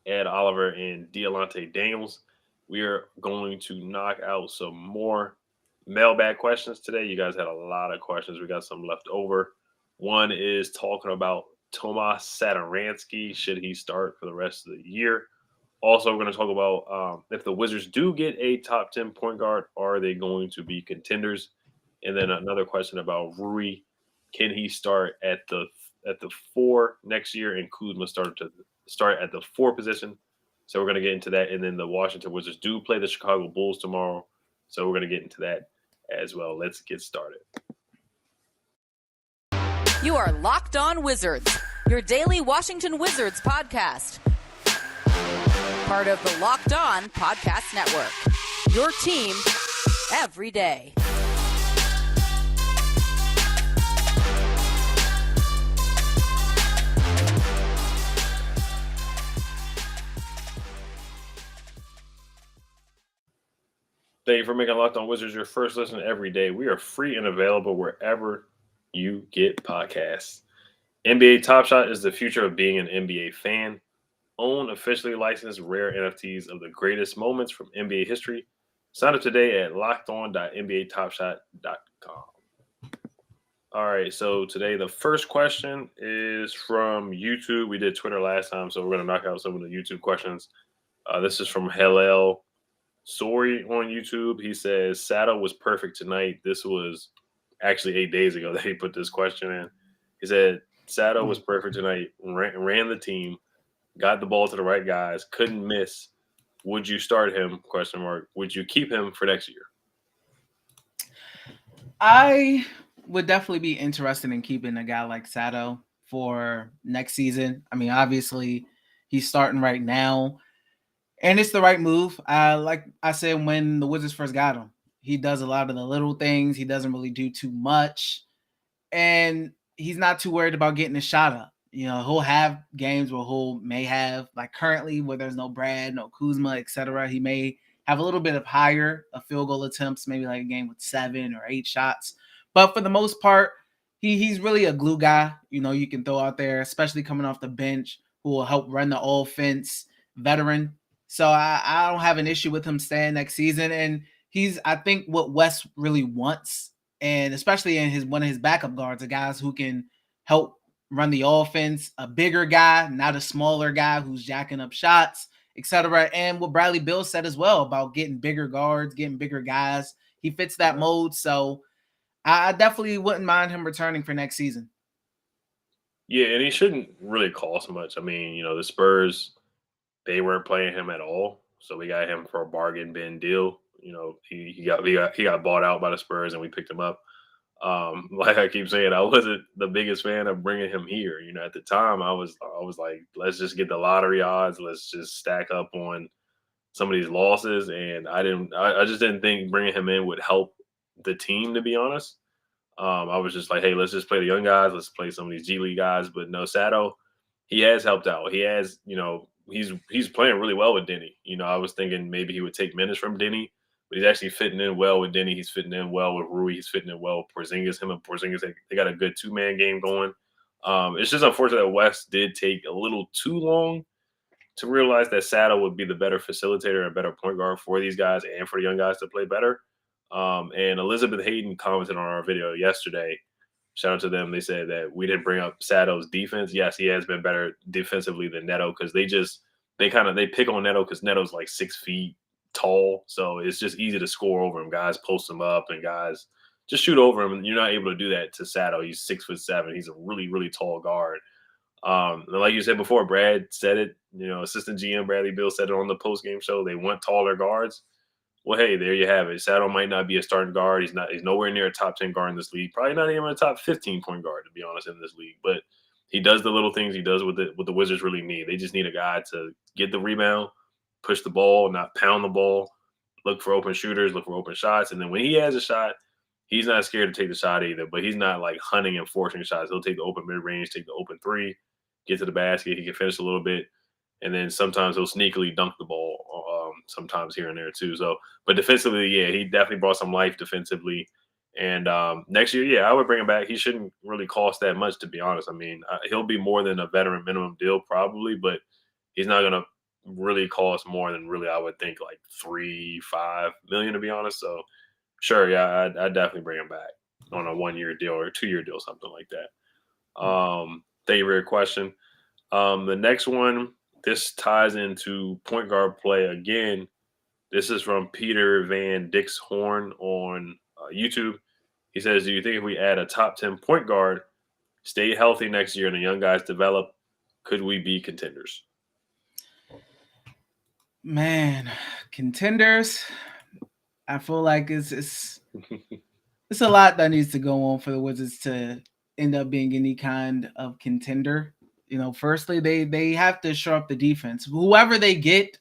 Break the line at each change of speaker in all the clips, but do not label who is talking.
Ed Oliver, and Dialante Daniels. We are going to knock out some more mailbag questions today. You guys had a lot of questions. We got some left over. One is talking about Tomas Satoransky. Should he start for the rest of the year? Also, we're going to talk about if the Wizards do get a top 10 point guard, are they going to be contenders? And then another question about Rui. Can he start at the four next year? And Kuzma started to start at the four position. So we're going to get into that. And then the Washington Wizards do play the Chicago Bulls tomorrow. So we're going to get into that as well. Let's get started.
You are Locked On Wizards, your daily Washington Wizards podcast. Part of the Locked On Podcast Network. Your team every day.
Thank you for making Locked On Wizards your first listen every day. We are free and available wherever you get podcasts. NBA Top Shot is the future of being an NBA fan. Own officially licensed rare NFTs of the greatest moments from NBA history. Sign up today at lockedon.nbatopshot.com. All right, so today the first question is from YouTube. We did Twitter last time, so we're going to knock out some of the YouTube questions. This is from Hillel Sorry on YouTube. He says, Sato was perfect tonight. This was actually 8 days ago that he put this question in. He said, Sato was perfect tonight, ran the team, got the ball to the right guys, couldn't miss. Would you start him? Question mark. Would you keep him for next year?
I would definitely be interested in keeping a guy like Sato for next season. I mean, obviously, he's starting right now, and it's the right move. Like I said, when the Wizards first got him, he does a lot of the little things. He doesn't really do too much, and he's not too worried about getting a shot up. You know, he'll have games where may have, like currently where there's no Brad, no Kuzma, etc. He may have a little bit of higher field goal attempts, maybe like a game with 7 or 8 shots. But for the most part, he's really a glue guy, you know, you can throw out there, especially coming off the bench, who will help run the offense, veteran. So I don't have an issue with him staying next season. And he's, I think, what Wes really wants, and especially in one of his backup guards, the guys who can help run the offense, a bigger guy, not a smaller guy who's jacking up shots, etc. And what Bradley Beal said as well about getting bigger guards, getting bigger guys. He fits that mold. So I definitely wouldn't mind him returning for next season.
Yeah, and he shouldn't really cost much. I mean, the Spurs, they weren't playing him at all. So we got him for a bargain bin deal. He got bought out by the Spurs and we picked him up. Like I keep saying, I wasn't the biggest fan of bringing him here. At the time, I was like, let's just get the lottery odds. Let's just stack up on some of these losses. And I just didn't think bringing him in would help the team, to be honest. I was just like, hey, let's just play the young guys. Let's play some of these G League guys. But no, Sato, he has helped out. He has, he's playing really well with Denny. I was thinking maybe he would take minutes from Denny, but he's actually fitting in well with Denny. He's fitting in well with Rui. He's fitting in well with Porzingis. Him and Porzingis, they got a good two-man game going. It's just unfortunate that West did take a little too long to realize that Sato would be the better facilitator and better point guard for these guys and for the young guys to play better. And Elizabeth Hayden commented on our video yesterday. Shout out to them. They said that we didn't bring up Sato's defense. Yes, he has been better defensively than Neto because they pick on Neto because Neto's like 6 feet tall. So it's just easy to score over him. Guys post him up and guys just shoot over him. And you're not able to do that to Sato. He's 6'7". He's a really, really tall guard. And like you said before, Brad said it, assistant GM Bradley Beal said it on the post-game show. They want taller guards. Well, hey, there you have it. Sato might not be a starting guard. He's nowhere near a top 10 guard in this league. Probably not even a top 15 point guard, to be honest, in this league. But he does the little things he does what the Wizards really need. They just need a guy to get the rebound, push the ball, not pound the ball, look for open shooters, look for open shots. And then when he has a shot, he's not scared to take the shot either. But he's not like hunting and forcing shots. He'll take the open mid-range, take the open three, get to the basket. He can finish a little bit. And then sometimes he'll sneakily dunk the ball sometimes here and there too. So, but defensively, yeah, he definitely brought some life defensively. And next year, yeah, I would bring him back. He shouldn't really cost that much, to be honest. I mean, he'll be more than a veteran minimum deal probably, but he's not going to really cost more than really I would think like 3-5 million to be honest. So sure, yeah, I'd definitely bring him back on a 1 year deal or a 2 year deal, something like that. Thank you for your question. The next one, this ties into point guard play again. This is from Peter Van Dixhorn on YouTube. He says, "Do you think if we add a top 10 point guard, stay healthy next year, and the young guys develop, could we be contenders?"
Man, contenders. I feel like it's a lot that needs to go on for the Wizards to end up being any kind of contender. Firstly, they have to shore up the defense. Whoever they get,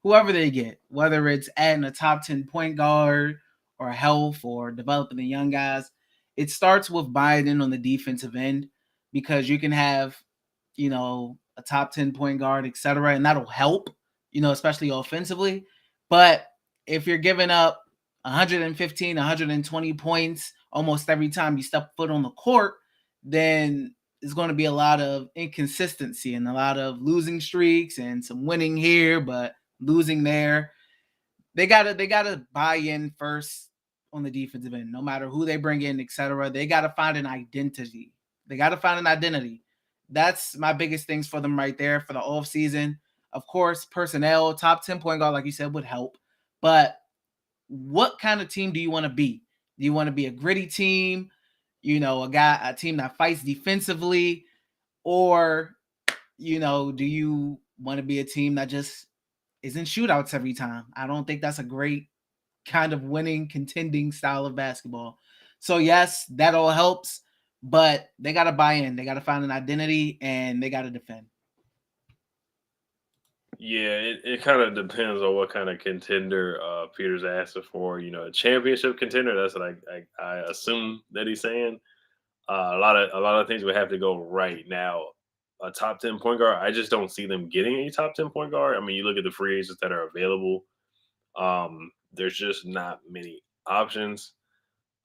whether it's adding a top 10 point guard or health or developing the young guys, it starts with buying in on the defensive end, because you can have, a top 10 point guard, etc., and that'll help, especially offensively. But if you're giving up 115, 120 points almost every time you step foot on the court, then there's going to be a lot of inconsistency and a lot of losing streaks and some winning here, but losing there. They gotta buy in first on the defensive end, no matter who they bring in, etc. They gotta find an identity. That's my biggest things for them right there for the off season. Of course, personnel, top 10 point guard, like you said, would help. But what kind of team do you want to be? Do you want to be a gritty team? A team that fights defensively, or do you want to be a team that just isn't shootouts every time? I don't think that's a great kind of winning, contending style of basketball. So yes, that all helps, but they got to buy in. They got to find an identity, and they got to defend.
Yeah, it kind of depends on what kind of contender Peter's asking for. A championship contender. That's what I assume that he's saying. A lot of things would have to go right now. A top 10 point guard, I just don't see them getting a top 10 point guard. I mean, you look at the free agents that are available. There's just not many options.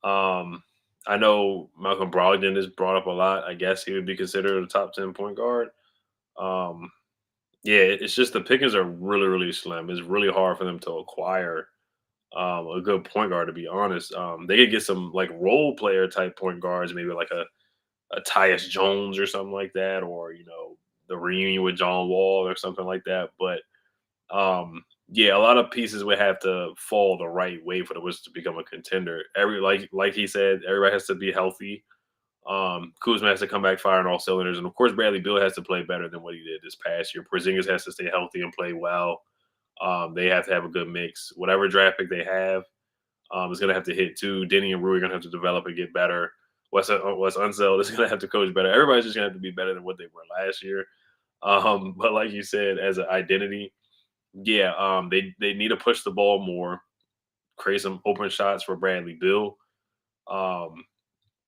I know Malcolm Brogdon is brought up a lot. I guess he would be considered a top 10 point guard. Yeah, it's just the pickings are really, really slim. It's really hard for them to acquire a good point guard, to be honest. They could get some like role player type point guards, maybe like a Tyus Jones or something like that, or the reunion with John Wall or something like that. But yeah, a lot of pieces would have to fall the right way for the Wizards to become a contender. Like he said, everybody has to be healthy. Kuzma has to come back firing all cylinders, and of course Bradley Beal has to play better than what he did this past year. Porzingis has to stay healthy and play well. They have to have a good mix. Whatever draft pick they have is going to have to hit too. Denny and Rui are going to have to develop and get better. Wes Unseld is going to have to coach better. Everybody's just going to have to be better than what they were last year. But like you said, as an identity, yeah, they need to push the ball more, create some open shots for Bradley Beal.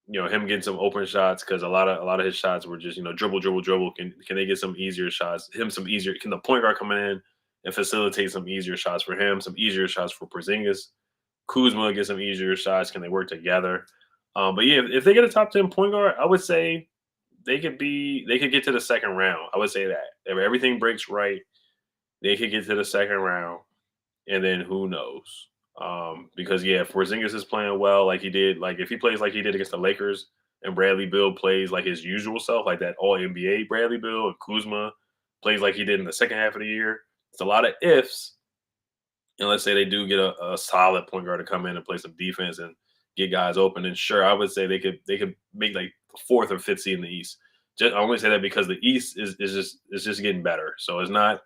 Him getting some open shots, because a lot of his shots were just dribble, dribble, dribble. Can they get some easier shots? Can the point guard come in and facilitate some easier shots for him? Some easier shots for Porzingis. Kuzma get some easier shots. Can they work together? But yeah, if they get a top 10 point guard, I would say they could get to the second round. I would say that if everything breaks right, they could get to the second round, and then who knows? Because yeah, if Porzingis is playing well, like he did, like if he plays like he did against the Lakers, and Bradley Beal plays like his usual self, like that All NBA Bradley Beal, and Kuzma plays like he did in the second half of the year, it's a lot of ifs. And let's say they do get a solid point guard to come in and play some defense and get guys open, and sure, I would say they could make like the 4th or 5th seed in the East. I only say that because the East is just getting better. So it's not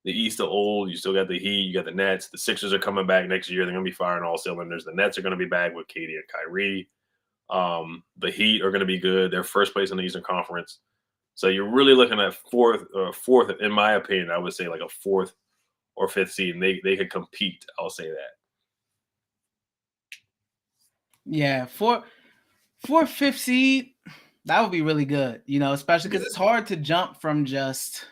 the East of old. You still got the Heat, you got the Nets. The Sixers are coming back next year. They're going to be firing all cylinders. The Nets are going to be back with KD and Kyrie. The Heat are going to be good. They're first place in the Eastern Conference. So you're really looking at fourth, in my opinion, I would say like a 4th or 5th seed, and they could compete. I'll say that.
Yeah, 4th, 5th seed, that would be really good. Especially because it's hard to jump from just.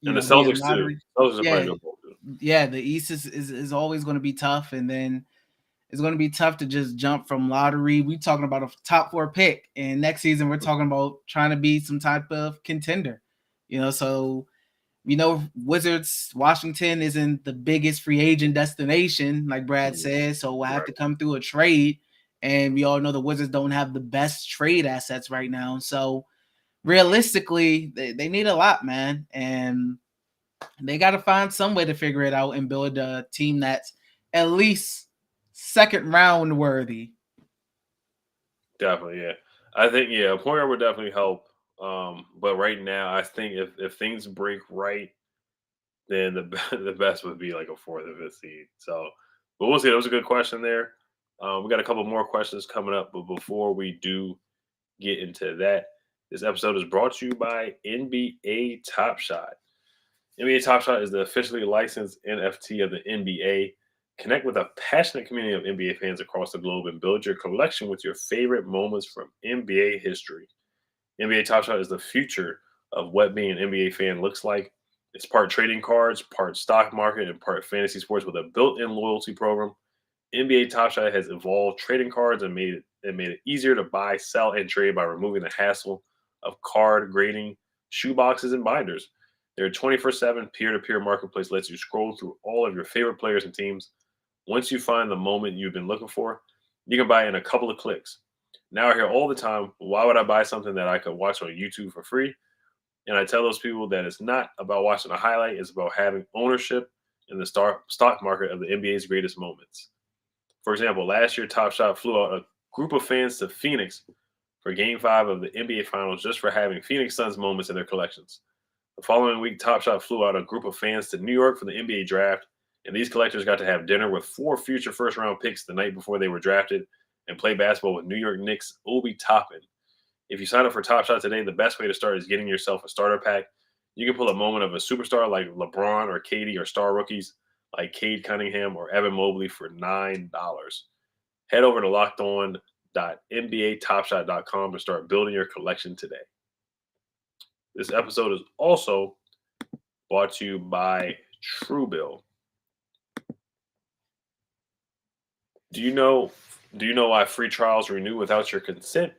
And the Celtics too. Celtics are playing good ball too.
Yeah, the East is always going to be tough, and then it's going to be tough to just jump from lottery. We're talking about a top 4 pick, and next season we're talking about trying to be some type of contender. So Wizards, Washington isn't the biggest free agent destination, like Brad said, so we'll have to come through a trade. And we all know the Wizards don't have the best trade assets right now. So realistically, they need a lot, man. And they got to find some way to figure it out and build a team that's at least second round worthy.
Definitely, yeah. I think, a point guard would definitely help. But right now, I think if things break right, then the best would be like a fourth or fifth seed. So, but we'll see. That was a good question there. We got a couple more questions coming up, but before we do get into that, this episode is brought to you by NBA Top Shot. NBA Top Shot is the officially licensed NFT of the NBA. Connect with a passionate community of NBA fans across the globe and build your collection with your favorite moments from NBA history. NBA Top Shot is the future of what being an NBA fan looks like. It's part trading cards, part stock market, and part fantasy sports with a built-in loyalty program. NBA Top Shot has evolved trading cards and made it easier to buy, sell, and trade by removing the hassle of card grading, shoe boxes, and binders. Their 24/7 peer-to-peer marketplace lets you scroll through all of your favorite players and teams. Once you find the moment you've been looking for, you can buy in a couple of clicks. Now I hear all the time, why would I buy something that I could watch on YouTube for free? And I tell those people that it's not about watching a highlight, it's about having ownership in the stock market of the NBA's greatest moments. For example, last year, Top Shot flew out a group of fans to Phoenix for Game 5 of the NBA Finals just for having Phoenix Suns moments in their collections. The following week, Top Shot flew out a group of fans to New York for the NBA draft, and these collectors got to have dinner with 4 future first-round picks the night before they were drafted and play basketball with New York Knicks Obi Toppin. If you sign up for Top Shot today, the best way to start is getting yourself a starter pack. You can pull a moment of a superstar like LeBron or KD or star rookies like Cade Cunningham or Evan Mobley for $9. Head over to lockedon.nbatopshot.com to start building your collection today. This episode is also brought to you by Truebill. Do you know why free trials renew without your consent?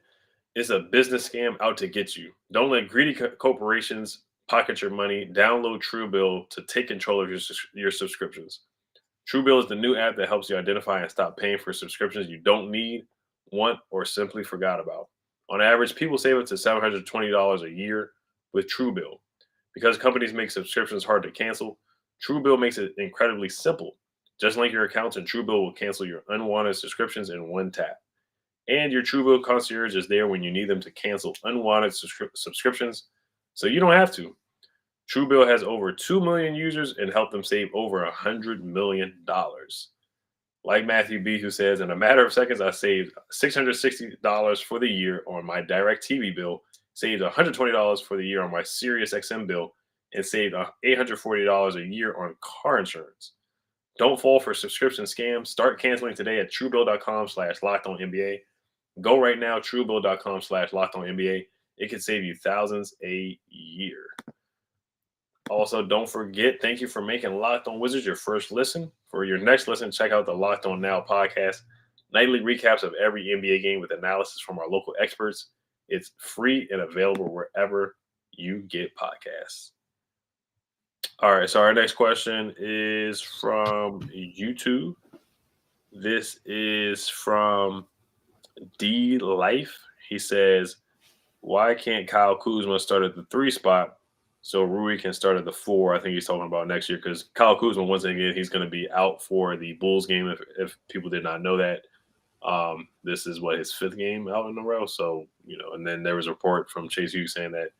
It's a business scam out to get you. Don't let greedy corporations pocket your money. Download Truebill to take control of your subscriptions. Truebill is the new app that helps you identify and stop paying for subscriptions you don't need, want, or simply forgot about. On average, people save up to $720 a year with Truebill. Because companies make subscriptions hard to cancel, Truebill makes it incredibly simple. Just link your accounts and Truebill will cancel your unwanted subscriptions in one tap. And your Truebill concierge is there when you need them to cancel unwanted subscriptions, so you don't have to. Truebill has over 2 million users and helped them save over $100 million. Like Matthew B., who says, in a matter of seconds, I saved $660 for the year on my DirecTV bill, saved $120 for the year on my SiriusXM bill, and saved $840 a year on car insurance. Don't fall for subscription scams. Start canceling today at truebill.com/lockedonnba. Go right now, truebill.com/lockedonnba. It can save you thousands a year. Also, don't forget, thank you for making Locked On Wizards your first listen. For your next listen, check out the Locked On Now podcast. Nightly recaps of every NBA game with analysis from our local experts. It's free and available wherever you get podcasts. All right, so our next question is from YouTube. This is from D Life. He says, why can't Kyle Kuzma start at the 3 spot so Rui can start at the 4? I think he's talking about next year because Kyle Kuzma, once again, he's going to be out for the Bulls game if people did not know that. This is his 5th game out in a row. So, and then there was a report from Chase Hughes saying that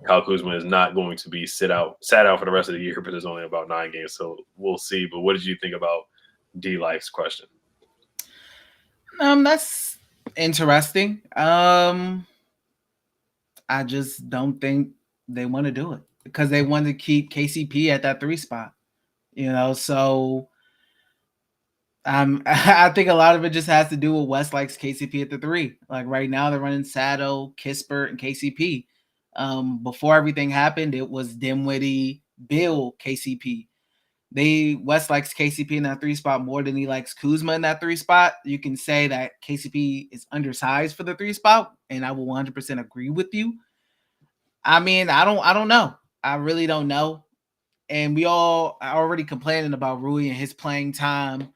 Kyle Kuzma is not going to be sat out for the rest of the year, but there's only about 9 games. So we'll see. But what did you think about D Life's question?
That's interesting. I just don't think they want to do it because they want to keep KCP at that 3 spot, so I think a lot of it just has to do with West likes KCP at the 3. Like right now they're running Sato, Kispert, and KCP. Before everything happened, it was Dinwiddie, Bill, KCP. West likes KCP in that 3 spot more than he likes Kuzma in that 3 spot. You can say that KCP is undersized for the 3 spot, and I will 100% agree with you. I mean, I don't know. I really don't know. and we all are already complaining about Rui and his playing time.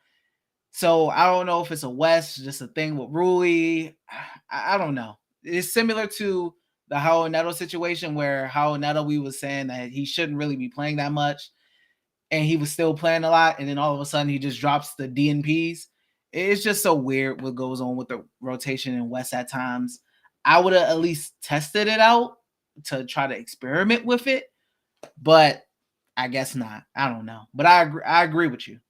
So I don't know if it's a West, just a thing with Rui. I don't know. It's similar to the Howell Neto situation where Howell Neto, we was saying that he shouldn't really be playing that much, and he was still playing a lot, and then all of a sudden he just drops the DNPs. It's just so weird what goes on with the rotation in West at times. I would have at least tested it out to try to experiment with it, but I guess not. I don't know. But I agree with you.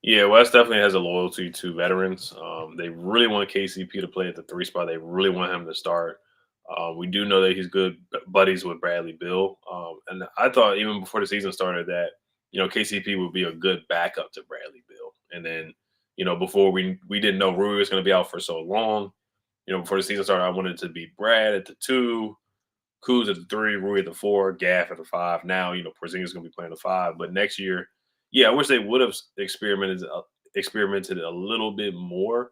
Yeah, West definitely has a loyalty to veterans. They really want KCP to play at the 3 spot. They really want him to start. We do know that he's good buddies with Bradley Beal. And I thought even before the season started that, KCP would be a good backup to Bradley Beal. And then, before we didn't know Rui was going to be out for so long, before the season started, I wanted it to be Brad at the 2, Kuz at the 3, Rui at the 4, Gaff at the 5. Now, Porzingis is going to be playing the 5. But next year, yeah, I wish they would have experimented a little bit more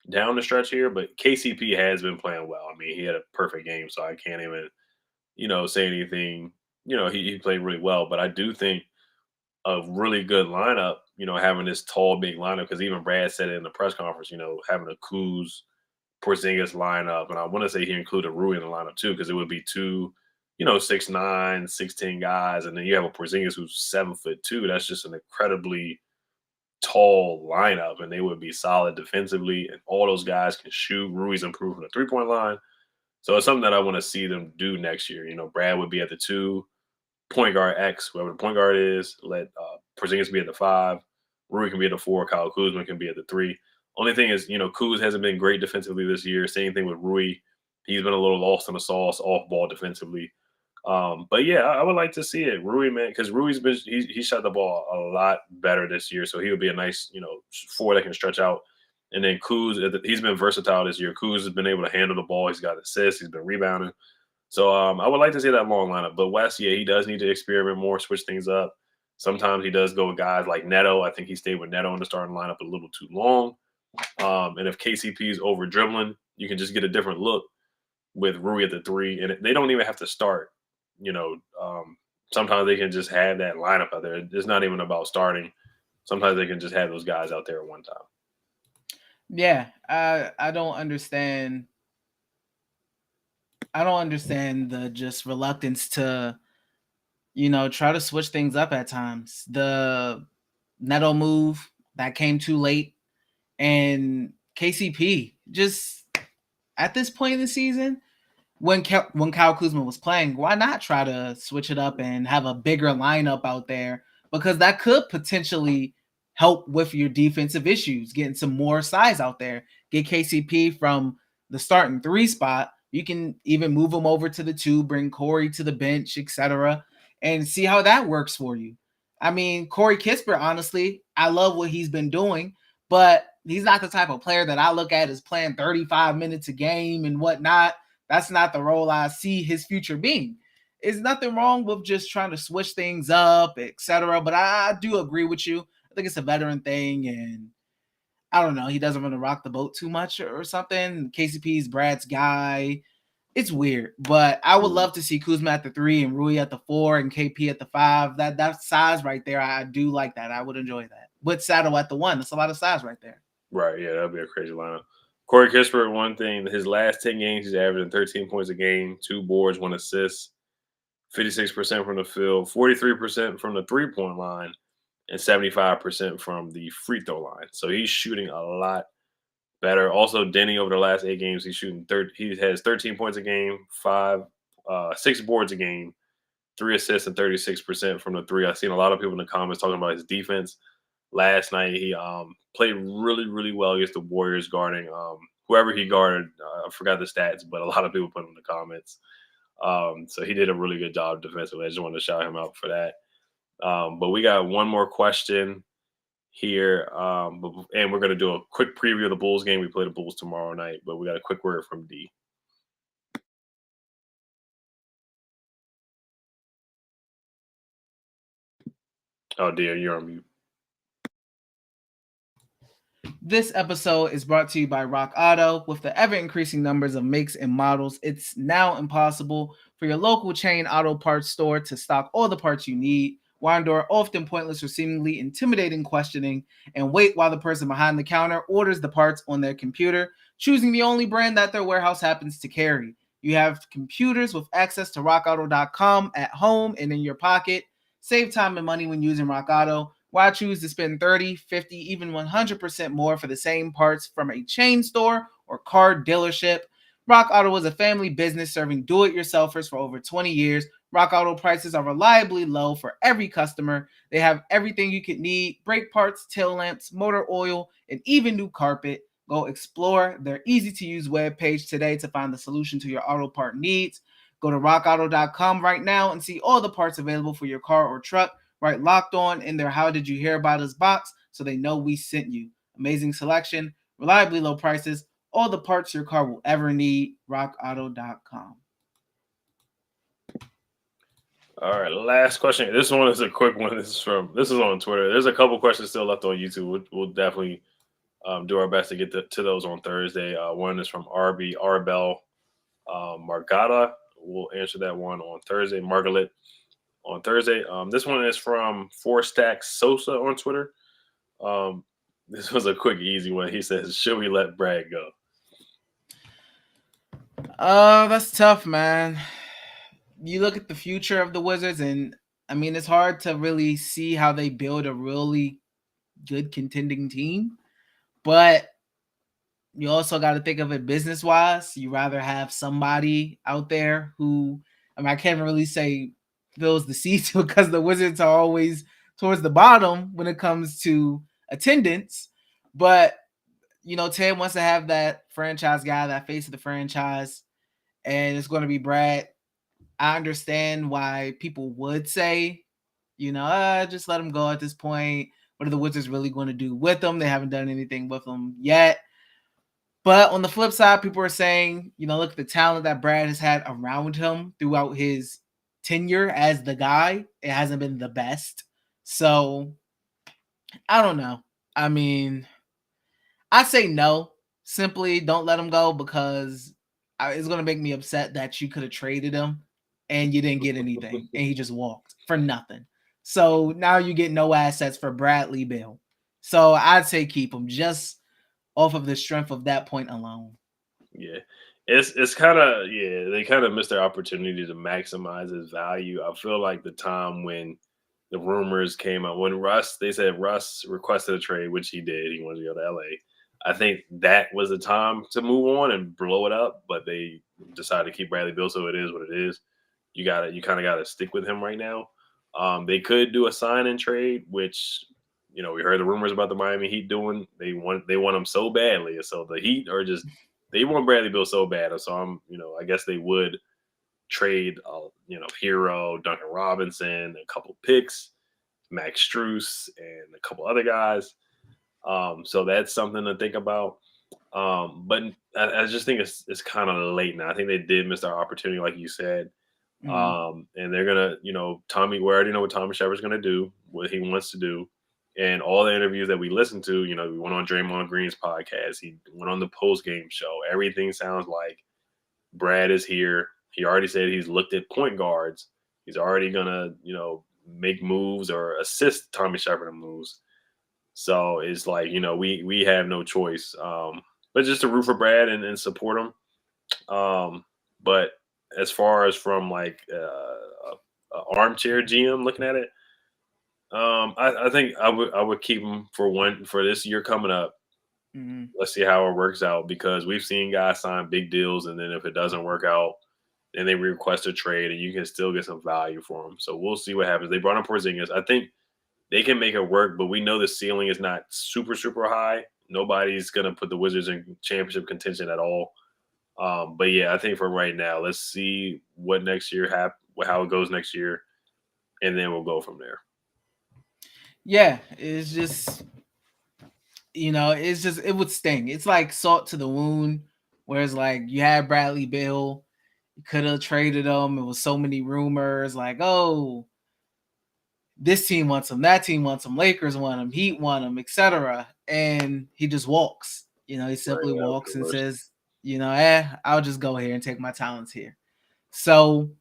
down the stretch here. But KCP has been playing well. I mean, he had a perfect game, so I can't even, say anything. He played really well. But I do think a really good lineup, having this tall, big lineup, because even Brad said it in the press conference, having a Kuz, Porzingis lineup, and I want to say he included Rui in the lineup too, because it would be 2, 6'9", 6'10" guys, and then you have a Porzingis who's 7'2". That's just an incredibly tall lineup, and they would be solid defensively, and all those guys can shoot. Rui's improving the 3-point line, so it's something that I want to see them do next year. Brad would be at the 2, point guard X, whoever the point guard is. Let Porzingis be at the 5, Rui can be at the 4, Kyle Kuzma can be at the 3. Only thing is, Kuz hasn't been great defensively this year. Same thing with Rui. He's been a little lost in the sauce, off ball defensively. But yeah, I would like to see it. Rui, man, because Rui's been he shot the ball a lot better this year, so he would be a nice, 4 that can stretch out. And then Kuz, he's been versatile this year. Kuz has been able to handle the ball. He's got assists. He's been rebounding. So I would like to see that long lineup. But West, yeah, he does need to experiment more, switch things up. Sometimes he does go with guys like Neto. I think he stayed with Neto in the starting lineup a little too long. And if KCP is over dribbling, you can just get a different look with Rui at the 3. And they don't even have to start. Sometimes they can just have that lineup out there. It's not even about starting. Sometimes they can just have those guys out there at one time.
Yeah, I don't understand. I don't understand the just reluctance to, try to switch things up at times. The Neto move that came too late, and KCP just at this point in the season, when Kyle Kuzma was playing, why not try to switch it up and have a bigger lineup out there? Because that could potentially help with your defensive issues, getting some more size out there. Get KCP from the starting 3 spot. You can even move him over to the 2, bring Corey to the bench, etc., and see how that works for you. I mean, Corey Kispert, honestly, I love what he's been doing, but he's not the type of player that I look at as playing 35 minutes a game and whatnot. That's not the role I see his future being. There's nothing wrong with just trying to switch things up, etc. But I do agree with you. I think it's a veteran thing, and I don't know. He doesn't want to rock the boat too much or something. KCP's Brad's guy. It's weird, but I would love to see Kuzma at the 3 and Rui at the 4 and KP at the 5. That size right there, I do like that. I would enjoy that. With Saddle at the 1, that's a lot of size right there.
Right, yeah, that'd be a crazy lineup. Corey Kispert, one thing, his last 10 games, he's averaging 13 points a game, 2 boards, 1 assist, 56% from the field, 43% from the 3-point line, and 75% from the free throw line. So he's shooting a lot better. Also, Denny over the last 8 games, he's shooting he has 13 points a game, 6 boards a game, 3 assists, and 36% from the 3. I've seen a lot of people in the comments talking about his defense. Last night, he played really, really well against the Warriors, guarding whoever he guarded. I forgot the stats, but a lot of people put them in the comments. So he did a really good job defensively. I just wanted to shout him out for that. But we got one more question here, and we're going to do a quick preview of the Bulls game. We play the Bulls tomorrow night, but we got a quick word from D. Oh, dear, you're on mute.
This episode is brought to you by Rock Auto. With the ever-increasing numbers of makes and models, it's now impossible for for your local chain auto parts store to stock all the parts you need. Why endure often pointless or seemingly intimidating questioning and wait while the person behind the counter orders the parts on their computer, choosing the only brand that their warehouse happens to carry. You have computers with access to rockauto.com at home and in your pocket. Save time and money when using Rock Auto. Why choose to spend 30, 50, even 100% more for the same parts from a chain store or car dealership? Rock Auto is a family business serving do-it-yourselfers for over 20 years. Rock Auto prices are reliably low for every customer. They have everything you could need: brake parts, tail lamps, motor oil, and even new carpet. Go explore their easy-to-use webpage today to find the solution to your auto part needs. Go to rockauto.com right now and see all the parts available for your car or truck. Write Locked On in their How Did You Hear About Us box so they know we sent you. Amazing selection, reliably low prices, all the parts your car will ever need. rockauto.com.
All right, last question. This one is a quick one. This is on Twitter. There's a couple questions still left on YouTube. We'll definitely do our best to get to those on Thursday. One is from RB Arbel Margata. We'll answer that one on Thursday. Margaret on Thursday. This one is from 4Stack Sosa on Twitter. This was a quick, easy one. He says, "Should we let Brad go?"
That's tough, man. You look at the future of the Wizards, and I mean, it's hard to really see how they build a really good contending team. But you also got to think of it business wise. You rather have somebody out there who, I mean, I can't really say fills the seats because the Wizards are always towards the bottom when it comes to attendance. But, you know, Ted wants to have that franchise guy, that face of the franchise, and it's going to be Brad. I understand why people would say, you know, just let him go at this point. What are the Wizards really going to do with him? They haven't done anything with him yet. But on the flip side, people are saying, you know, look at the talent that Brad has had around him throughout his tenure as the guy. It hasn't been the best. So I don't know. I mean, I say no. Simply don't let him go because it's going to make me upset that you could have traded him and you didn't get anything and he just walked for nothing. So now you get no assets for Bradley Beal. So I'd say keep him just off of the strength of that point alone.
Yeah. It's kind of, they kind of missed their opportunity to maximize his value. I feel like the time when the rumors came out, when they said Russ requested a trade, which he did. He wanted to go to LA. I think that was the time to move on and blow it up, but they decided to keep Bradley Beal, so it is what it is. You kind of gotta stick with him right now. They could do a sign and trade, which, you know, we heard the rumors about the Miami Heat doing. They want him so badly, so the Heat are just, they want Bradley Beal so bad. So I guess they would trade, Hero, Duncan Robinson, a couple picks, Max Strus, and a couple other guys. So that's something to think about. But I just think it's kind of late now. I think they did miss their opportunity, like you said. And they're gonna, we already know what Tommy Shepard's gonna do, what he wants to do. And all the interviews that we listened to, we went on Draymond Green's podcast. He went on the post-game show. Everything sounds like Brad is here. He already said he's looked at point guards. He's already going to, make moves or assist Tommy Shepard in moves. So it's like, we have no choice. But just to root for Brad and support him. But as far as from like a armchair GM looking at it, I think I would keep him for this year coming up.
Mm-hmm.
Let's see how it works out, because we've seen guys sign big deals, and then if it doesn't work out, then they request a trade, and you can still get some value for them. So we'll see what happens. They brought in Porzingis. I think they can make it work, but we know the ceiling is not super, super high. Nobody's going to put the Wizards in championship contention at all. But yeah, I think for right now, let's see what next year how it goes next year, and then we'll go from there.
Yeah, it's just, it would sting. It's like salt to the wound, whereas like you had Bradley Beal, you could have traded him. It was so many rumors like, oh, this team wants him, that team wants him, Lakers want him, Heat want him, etc. And he just walks. He simply walks and says, I'll just go here and take my talents here. So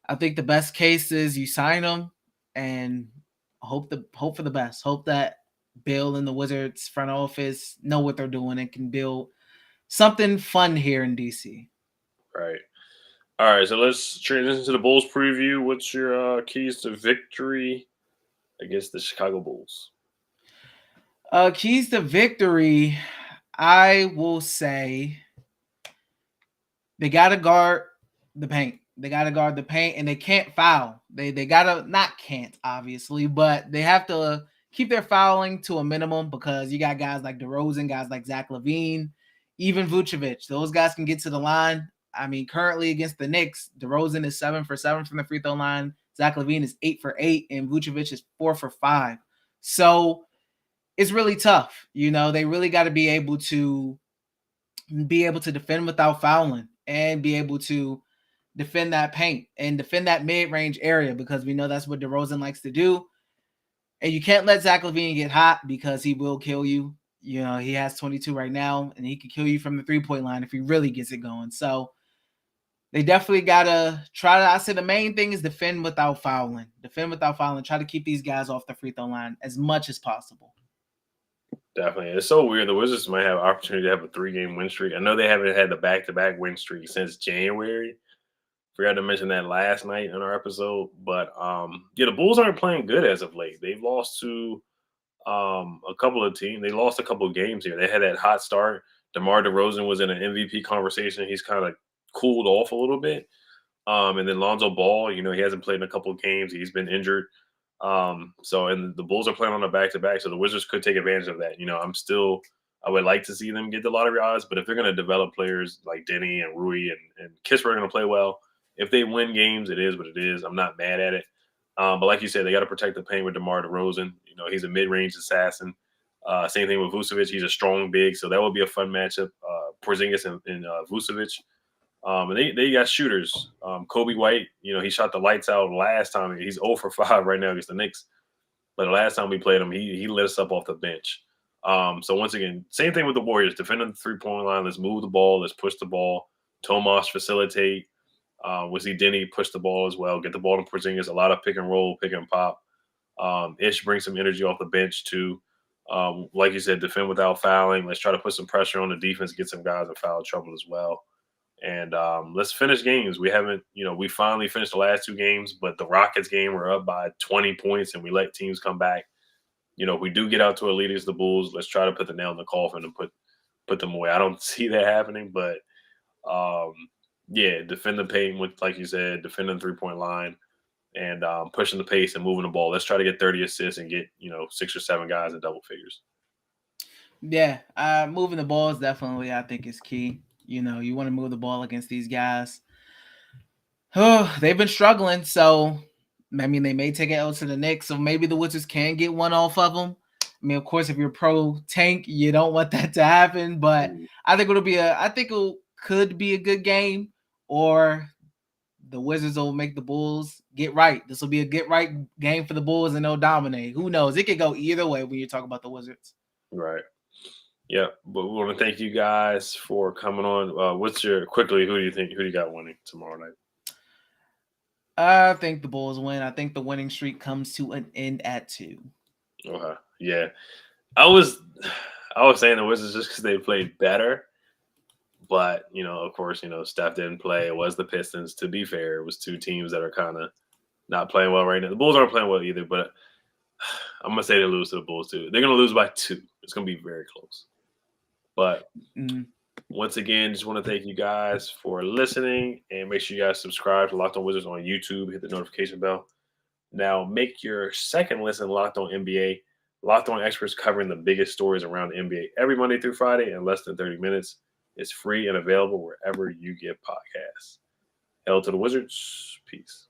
I think the best case is you sign him and hope for the best. Hope that Bill and the Wizards front office know what they're doing and can build something fun here in DC.
Right. All right, so let's transition to the Bulls preview. What's your keys to victory against the Chicago Bulls?
Keys to victory, I will say they gotta guard the paint. They gotta guard the paint, and they can't foul. They gotta not can't obviously, but they have to keep their fouling to a minimum because you got guys like DeRozan, guys like Zach LaVine, even Vucevic. Those guys can get to the line. I mean, currently against the Knicks, DeRozan is 7 for 7 from the free throw line. Zach LaVine is 8 for 8, and Vucevic is 4 for 5. So it's really tough. You know, they really got to be able to defend without fouling and be able to defend that paint and defend that mid-range area because we know that's what DeRozan likes to do. And you can't let Zach LaVine get hot because he will kill you. You know, he has 22 right now, and he can kill you from the three-point line if he really gets it going. So they definitely got to try to – I say the main thing is defend without fouling. Defend without fouling. Try to keep these guys off the free throw line as much as possible.
Definitely. It's so weird. The Wizards might have an opportunity to have a 3-game win streak. I know they haven't had the back-to-back win streak since January. Forgot to mention that last night in our episode. But, the Bulls aren't playing good as of late. They've lost to a couple of teams. They lost a couple of games here. They had that hot start. DeMar DeRozan was in an MVP conversation. He's kind of cooled off a little bit. And then Lonzo Ball, he hasn't played in a couple of games. He's been injured. And the Bulls are playing on a back-to-back, so the Wizards could take advantage of that. I would like to see them get the lottery odds, but if they're going to develop players like Denny and Rui and Kisper are going to play well, if they win games, it is what it is. I'm not mad at it. But like you said, they got to protect the paint with DeMar DeRozan. He's a mid-range assassin. Same thing with Vucevic. He's a strong big, so that will be a fun matchup. Porzingis and Vucevic. And they got shooters. Kobe White, he shot the lights out last time. He's 0 for 5 right now against the Knicks. But the last time we played him, he lit us up off the bench. So once again, same thing with the Warriors. Defending the three-point line. Let's move the ball. Let's push the ball. Tomas facilitate. We see Denny push the ball as well. Get the ball to Porzingis. A lot of pick and roll, pick and pop. Ish brings some energy off the bench too. Like you said, defend without fouling. Let's try to put some pressure on the defense, get some guys in foul trouble as well. And let's finish games. We haven't, we finally finished the last 2 games, but the Rockets game, we're up by 20 points and we let teams come back. If we do get out to a lead against the Bulls, let's try to put the nail in the coffin and put them away. I don't see that happening, but defend the paint with, like you said, defending the three-point line and pushing the pace and moving the ball. Let's try to get 30 assists and get, 6 or 7 guys in double figures.
Yeah, moving the ball is definitely, I think, is key. You want to move the ball against these guys. Oh, they've been struggling, so I mean, they may take an L to the Knicks, so maybe the Wizards can get one off of them. I mean, of course, if you're pro tank, you don't want that to happen, but I think it could be a good game, or the Wizards will make the Bulls get right. This will be a get right game for the Bulls, and they'll dominate. Who knows? It could go either way when you talk about the Wizards.
Right. Yeah, but we want to thank you guys for coming on. Who do you got winning tomorrow night?
I think the Bulls win. I think the winning streak comes to an end at 2.
Okay. Yeah. I was saying the Wizards just because they played better. But, of course, Steph didn't play. It was the Pistons. To be fair, it was 2 teams that are kind of not playing well right now. The Bulls aren't playing well either, but I'm going to say they lose to the Bulls too. They're going to lose by 2. It's going to be very close. But once again, just want to thank you guys for listening, and make sure you guys subscribe to Locked On Wizards on YouTube. Hit the notification bell. Now, make your second listen Locked On NBA. Locked On experts covering the biggest stories around the NBA every Monday through Friday in less than 30 minutes. It's free and available wherever you get podcasts. Hail to the Wizards. Peace.